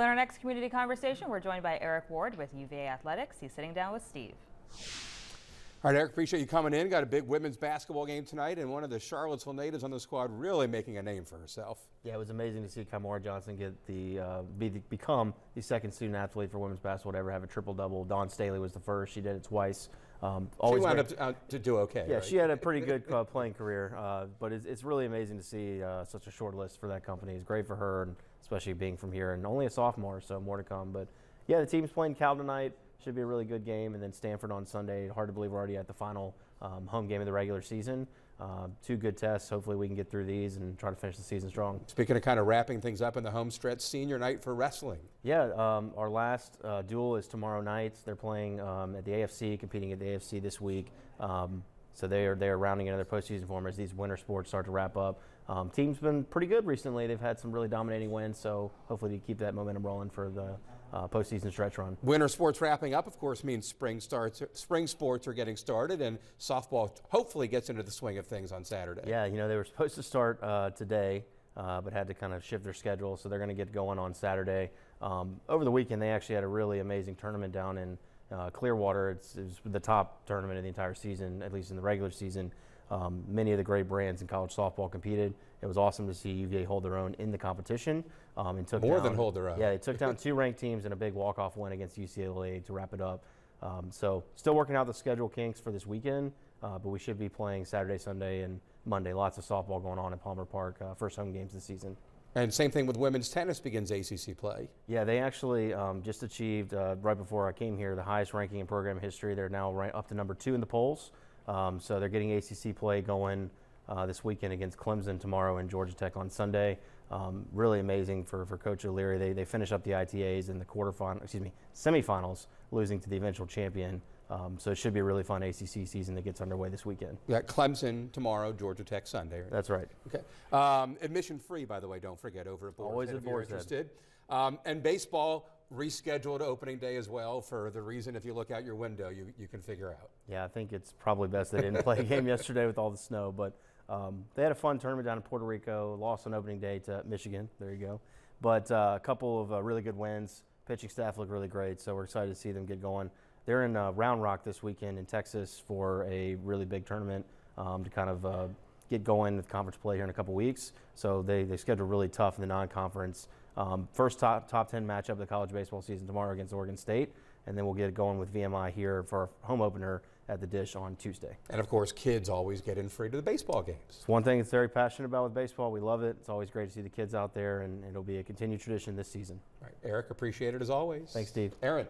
In our next community conversation, we're joined by Eric Ward with UVA Athletics. He's sitting down with Steve. All right, Eric, appreciate you coming in. Got a big women's basketball game tonight, and one of the Charlottesville natives on the squad really making a name for herself. Yeah, it was amazing to see Kymora Johnson get become the second student athlete for women's basketball to ever have a triple-double. Dawn Staley was the first. She did it twice. She wound up to do okay. Yeah, right? She had a pretty good playing career, but it's really amazing to see such a short list for that company. It's great for her, and especially being from here, and only a sophomore, so more to come. But yeah, the team's playing Cal tonight. Should be a really good game, and then Stanford on Sunday. Hard to believe we're already at the final home game of the regular season. Two good tests. Hopefully we can get through these and try to finish the season strong. Speaking of kind of wrapping things up in the home stretch, senior night for wrestling. Yeah, our last duel is tomorrow night. They're playing at the AFC, competing at the AFC this week. So they are rounding into their postseason form as these winter sports start to wrap up. Team's been pretty good recently. They've had some really dominating wins, so hopefully they keep that momentum rolling for the postseason stretch run. Winter sports wrapping up, of course, means spring sports are getting started, and softball hopefully gets into the swing of things on Saturday. Yeah, you know, they were supposed to start today, but had to kind of shift their schedule, so they're going to get going on Saturday. Over the weekend, they actually had a really amazing tournament down in Clearwater. It was the top tournament of the entire season, at least in the regular season. Many of the great brands in college softball competed. It was awesome to see UVA hold their own in the competition. And took More down, than hold their own. Yeah, they took down two ranked teams in a big walk-off win against UCLA to wrap it up. So still working out the schedule kinks for this weekend, but we should be playing Saturday, Sunday, and Monday. Lots of softball going on at Palmer Park, first home games this season. And same thing with women's tennis begins ACC play. Yeah, they actually just achieved, right before I came here, the highest ranking in program history. They're now up to number 2 in the polls. So they're getting ACC play going this weekend against Clemson tomorrow and Georgia Tech on Sunday. Really amazing for Coach O'Leary. They finish up the ITAs in the semifinals, losing to the eventual champion. So it should be a really fun ACC season that gets underway this weekend. We got Clemson tomorrow, Georgia Tech Sunday. Right? That's right. Okay. Admission free, by the way. Don't forget, over at Boar's Always Head at if you're Boar's Head. interested. And baseball rescheduled opening day as well for the reason if you look out your window, you can figure out. Yeah, I think it's probably best they didn't play a game yesterday with all the snow, but they had a fun tournament down in Puerto Rico, lost on opening day to Michigan. There you go. But a couple of really good wins. Pitching staff looked really great, so we're excited to see them get going. They're in Round Rock this weekend in Texas for a really big tournament to kind of get going with conference play here in a couple weeks. So they schedule really tough in the non-conference. First top 10 matchup of the college baseball season tomorrow against Oregon State, and then we'll get going with VMI here for our home opener at the Dish on Tuesday. And of course, kids always get in free to the baseball games. It's one thing that's very passionate about with baseball. We love it. It's always great to see the kids out there, and it'll be a continued tradition this season. All right, Eric, appreciate it as always. Thanks, Steve. Aaron.